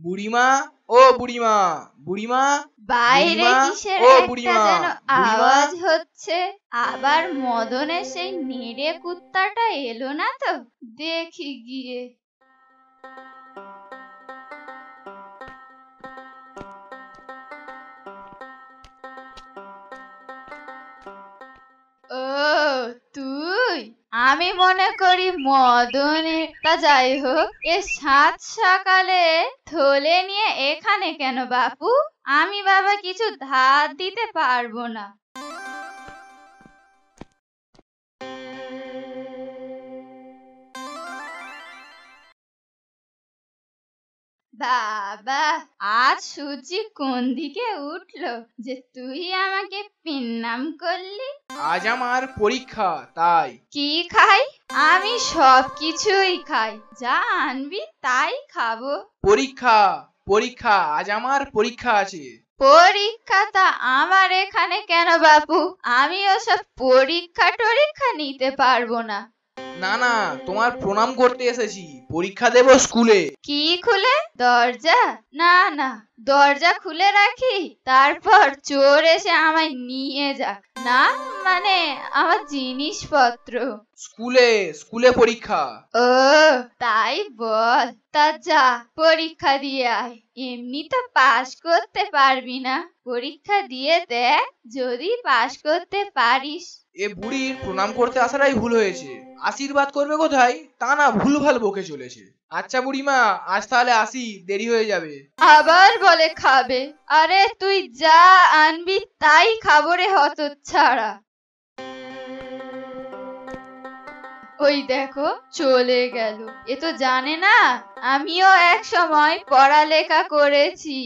বুড়িমা, ও বুড়িমা, বুড়িমা, বাইরে বুড়িমা, কিসের ও একটা বুড়িমা, যেন বুড়িমা। আওয়াজ হচ্ছে। আবার মদনের সেই নেড়ে কুত্তাটা এলো না তো? দেখি গিয়ে। ও তুই? আমি মনে করি মদনের, তা যাই হোক, এ সাত সকালে থলে নিয়ে এখানে কেন বাপু? আমি বাবা কিছু ধার দিতে পারবো না। বাবা, আজ সূর্যি কোন দিকে উঠলো যে তুই আমাকে পিন্নাম করলি? আজ আমার পরীক্ষা, তাই। কি খাই? আমি সব কিছুই খাই, যা আনবি তাই খাবো। পরীক্ষা, পরীক্ষা, আজ আমার পরীক্ষা আছে। পরীক্ষাটা আমার এখানে কেন বাপু? আমি ওসব পরীক্ষা টরীক্ষা নিতে পারবো না। না না, তোমার প্রণাম করতে এসেছি। পরীক্ষা দেব স্কুলে। কি খুলে? দরজা? না না, দরজা খুলে রাখি, তারপর চোর এসে আমায় নিয়ে যাক। না মানে আমার জিনিসপত্র। স্কুলে, স্কুলে পরীক্ষা। ও তাই বল। তা যা পরীক্ষা দিয়ে আয়। এমনি তো পাশ করতে পারবি না, পরীক্ষা দিয়ে দেখ যদি পাশ করতে পারিস। এ বুড়ির প্রণাম করতে আসাটাই ভুল হয়েছে। আশীর্বাদ করবে কোথায়, তা না ভুলভাল বকে চলেছে। আচ্ছা বুড়িমা, আজ তাহলে আসি, দেরি হয়ে যাবে। আবার বলে খাবে? আরে তুই যা আনবি তাই খাবো রে হতচ্ছাড়া। ওই দেখো চলে গেল। এ তো জানে না আমিও এক সময় পড়ালেখা করেছি।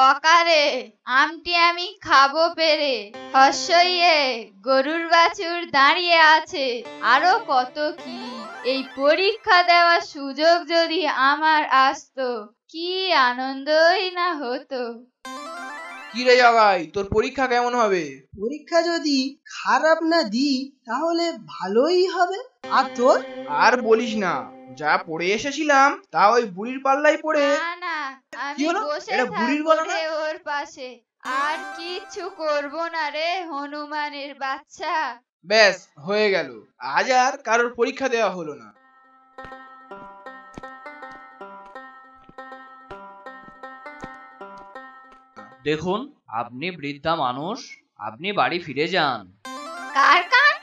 অকারে আমটি আমি খাবো পেরে, হর্ষইয়ে গরুর বাছুর দাঁড়িয়ে আছে, আরো কত কি। এই পরীক্ষা দেওয়ার সুযোগ যদি আমার আসতো, কি আনন্দই না হতো। কি রে জগাই, তোর পরীক্ষা কেমন হবে? পরীক্ষা যদি খারাপ না দিই তাহলে ভালোই হবে। আর তোর? আর বলিস না, যা পড়ে এসেছিলাম তা ওই বুড়ির পাল্লাই পড়ে। না না, কি আমি হলো? বসে এটা বুড়ির থাকবো গলা না? রে ওর পাশে। আর কিচ্ছু করবো না রে হনুমানের বাচ্চা। ব্যাস হয়ে গেল, আজ আর কারোর পরীক্ষা দেওয়া হলো না। দেখুন, আপনি বৃদ্ধা মানুষ, আপনি বাড়ি ফিরে যান। কার কান?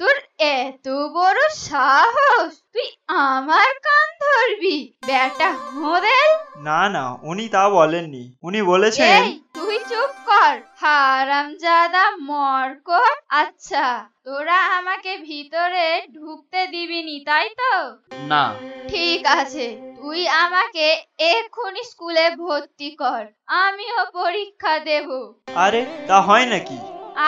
তোর এত বড় সাহস, তুই আমার কান ধরবি? বেটা হোদেল। না না, উনি তা বলেননি। উনি বলেছেন এই তুই চুপ কর হারামজাদা মরকট। আচ্ছা তোরা আমাকে ভিতরে ঢুকতে দিবিনি তাই তো? না। ঠিক আছে, তুই আমাকে এক্ষুনি স্কুলে ভর্তি কর, আমিও পরীক্ষা দেব। আরে তা হয় নাকি?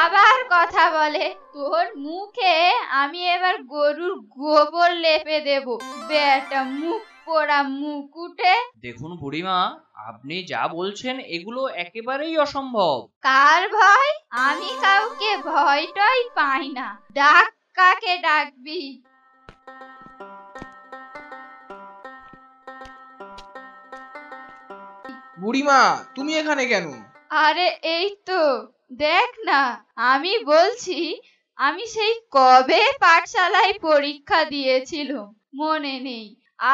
আবার কথা বলে। তোর মুখে আমি এবার গরুর গোবর লেপে দেব, বেটা মুখ পোড়া মুকুটে। দেখুন বুড়িমা, আপনি যা বলছেন এগুলো একেবারেই অসম্ভব। কার ভয়? আমি কাউকে ভয়টাই পাই না। ডাক, কাকে ডাকবি? বুড়িমা, তুমি এখানে কেন? আরে এই তো দেখ না, আমি বলছি আমি সেই কবে পাঠশালায় পরীক্ষা দিয়েছিলাম, মনে নেই?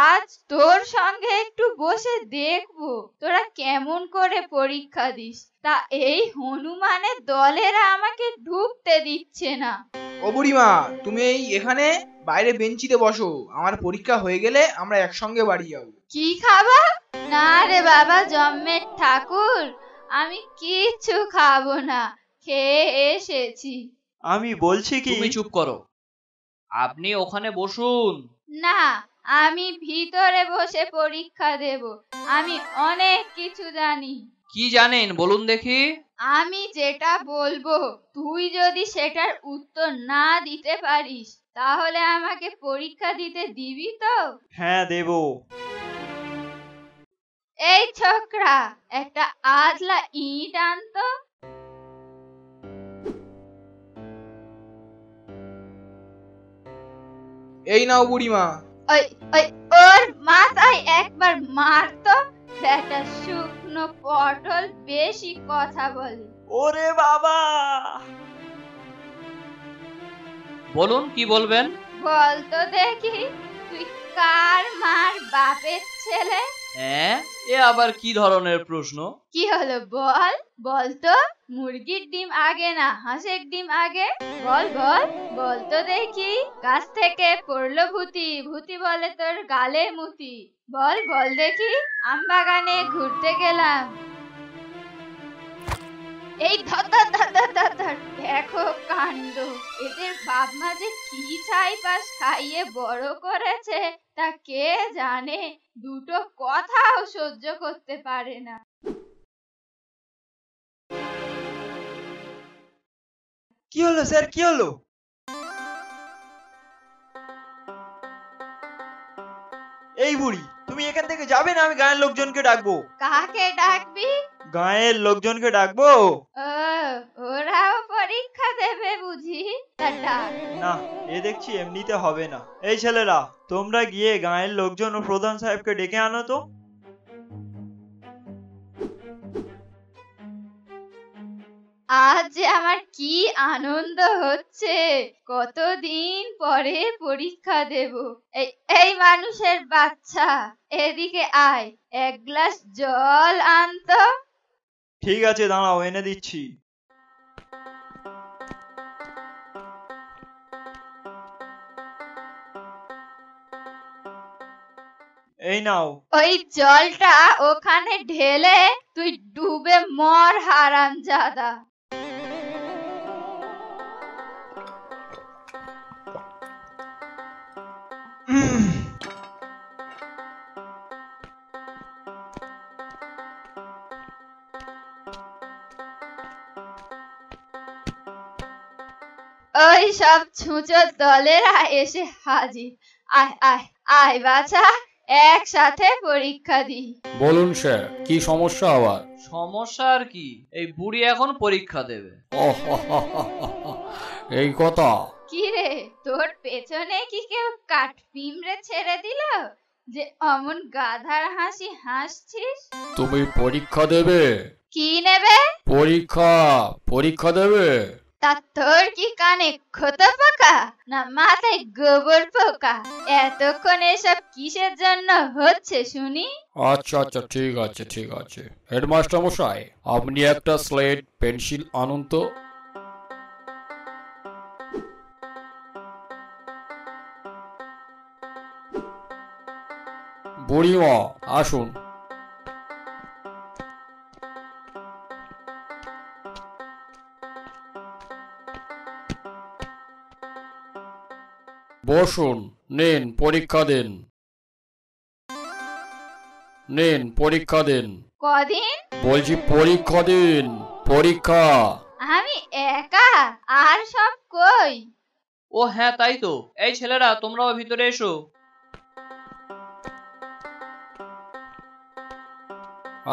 আজ তোর সঙ্গে একটু বসে দেখবো তোরা কেমন করে পরীক্ষা দিস। তা এই হনুমানের দলেরা আমাকে ঢুকতে দিচ্ছে না। ও বুড়িমা, তুমি এখানে বাইরে বেঞ্চিতে বসো, আমার পরীক্ষা হয়ে গেলে আমরা একসঙ্গে বাড়ি যাবো। কি খাবা? না রে বাবা জম্মের ঠাকুর, আমি কিচ্ছু খাবো না, খেয়ে এসেছি। আমি বলছি কি, তুমি চুপ করো, আপনি ওখানে বসুন। না, আমি ভিতরে বসে পরীক্ষা দেব। আমি অনেক কিছু জানি। কি জানেন বলুন দেখি? আমি যেটা বলবো তুই যদি সেটার উত্তর না দিতে পারিস তাহলে আমাকে পরীক্ষা দিতে দিবি তো? হ্যাঁ দেব। এই ছোকরা, একটা আজলা ইট আনতো। এই নাও বুড়িমা। ওই ওই ওর মাথায় একবার মারতো, একটা শুকনো পটল বেশি কথা বলে। ওরে বাবা! বলুন কি বলবেন? বল তো দেখি, তুই কার মার বাপের ছেলে? হ্যাঁ, এ আবার কি ধরনের প্রশ্ন? কি হলো বল, বল তো। মুরগির ডিম আগে না হাঁসের ডিম আগে? বল বল, বল তো দেখি। গাছ থেকে পড়লো ভূতি, ভূতি বলে তোর গালে মুতি। বল বল দেখি। আমবাগানে ঘুরতে গেলাম। এই ধর ধর ধর ধর ধর ধর, দেখো কাণ্ড। এদের বাপ মা যে কি ছাই পাশ খাইয়ে বড় করেছে তা কে জানে। দুটো কথাও সহ্য করতে পারে না। কি হলো স্যার, কি হলো? এই বুড়ি, তুমি এখান থেকে যাবে না? আমি গায়ের লোকজনকে ডাকবো। কাকে ডাকবি? গায়ের লোকজনকে ডাকবো। ও, ওরাও পরীক্ষা দেবে বুঝি? তা ডাক। না, এ দেখছি এমনিতে হবে না। এই ছেলেরা, তোমরা গিয়ে গায়ের লোকজন ও প্রধান সাহেবকে ডেকে আনো তো। আজ যে আমার কি আনন্দ হচ্ছে। কতদিন পরে পরীক্ষা দেব। এই এই মানুষের বাচ্চা, এদিকে আয়, এক গ্লাস জল আনতো। ঠিক আছে, দাঁড়াও, এনে দিচ্ছি। এই নাও। ওই জলটা ওখানে ঢেলে তুই ডুবে মর হারামজাদা। ওই সব ছুঁচোর দলেরা এসে হাজির। আয় আয় আয় বাছা, একসাথে পরীক্ষা দিই। বলুন স্যার, কি সমস্যা আবার? সমস্যা আর কি, এই বুড়ি এখন পরীক্ষা দেবে। এই কথা? কি রে, তোর পেছনে কি কেউ কাঠ পিমড়ে ছেড়ে দিল যে অমন গাধার হাসি হাসছিস? তুমি পরীক্ষা দেবে? কি নেবে? পরীক্ষা, পরীক্ষা দেবে? তা তোর কি কানে খোঁতা পোকা না মাথায় গোবর পোকা? এতক্ষণ এসব কিসের জন্য হচ্ছে শুনি? আচ্ছা আচ্ছা, ঠিক আছে ঠিক আছে। হেডমাস্টার মশাই, আপনি একটা স্লেট পেন্সিল আনুন তো। বুড়িমা আসুন। বসুন, নিন পরীক্ষা দিন। নিন পরীক্ষা দিন। কদিন? বলছি পরীক্ষা দিন, পরীক্ষা। আমি একা? আর সব কই? ও হ্যাঁ, তাই তো। এই ছেলেরা, তোমরাও ভিতরে এসো।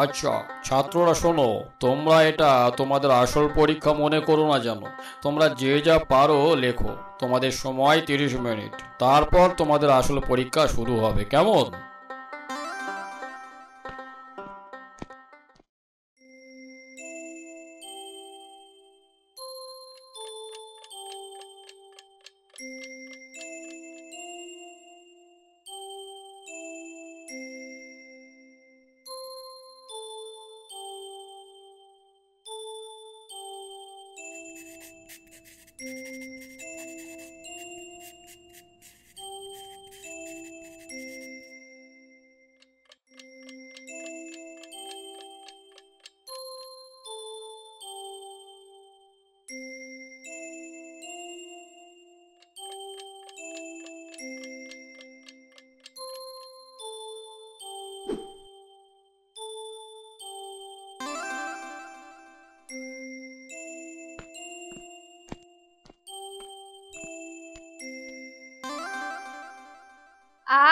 আচ্ছা ছাত্ররা শোনো, তোমরা এটা তোমাদের আসল পরীক্ষা মনে করো না যেন। তোমরা যে যা পারো লেখো। তোমাদের সময় 30 মিনিট, তারপর তোমাদের আসল পরীক্ষা শুরু হবে, কেমন?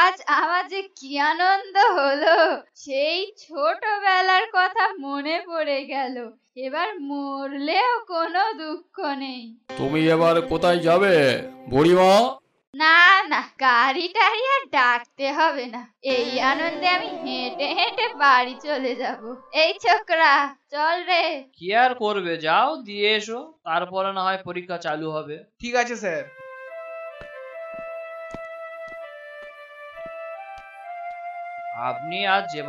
আজ আমার যে কি আনন্দ হলো। সেই ছোটবেলার কথা মনে পড়ে গেল। এবার মরলেও কোনো দুঃখ নেই। তুমি এবার কোথায় যাবে বুড়িমা? না না, গাড়ি টাড়ি আর ডাকতে হবে না, এই আনন্দে আমি হেঁটে হেঁটে বাড়ি চলে যাব। এই ছোকরা, চল রে। কি আর করবে, যাও দিয়ে এসো, তারপরে না হয় পরীক্ষা চালু হবে। ঠিক আছে স্যার। আপনি আজ যে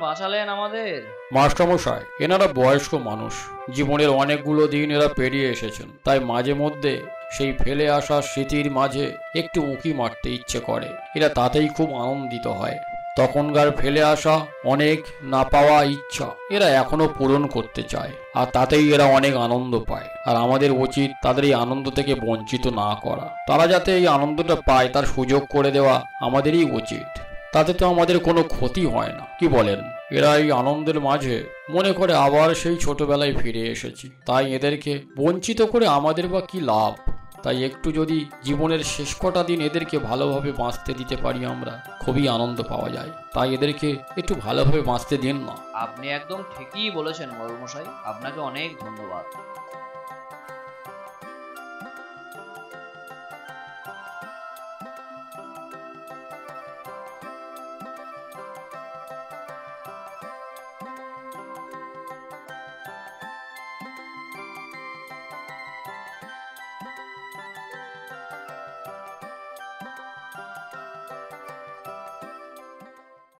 বাঁচালেন আমাদের। মাস্টারমশাই, এনারা বয়স্ক মানুষ, জীবনের অনেকগুলো দিন এরা পেরিয়ে এসেছেন, তাই মাঝে মধ্যে সেই ফেলে আসা স্মৃতির মাঝে একটু উঁকি মারতে ইচ্ছে করে। এরা তাতেই খুব আনন্দিত হয়। তখনকার ফেলে আসা অনেক না পাওয়া ইচ্ছা এরা এখনো পূরণ করতে চায়, আর তাতেই এরা অনেক আনন্দ পায়। আর আমাদের উচিত তাদের এই আনন্দ থেকে বঞ্চিত না করা। তারা যাতে এই আনন্দটা পায় তার সুযোগ করে দেওয়া আমাদেরই উচিত। তাতে তো আমাদের কোনো ক্ষতি হয় না, কি বলেন? এরা এই আনন্দের মাঝে মনে করে আবার সেই ছোটবেলায় ফিরে এসেছি, তাই এদেরকে বঞ্চিত করে আমাদের বা কি লাভ? তাই একটু যদি জীবনের শেষ কটা দিন এদেরকে ভালোভাবে বাঁচতে দিতে পারি আমরা, খুবই আনন্দ পাওয়া যায়। তাই এদেরকে একটু ভালোভাবে বাঁচতে দিন না। আপনি একদম ঠিকই বলেছেন বড়মশাই, আপনাকে অনেক ধন্যবাদ।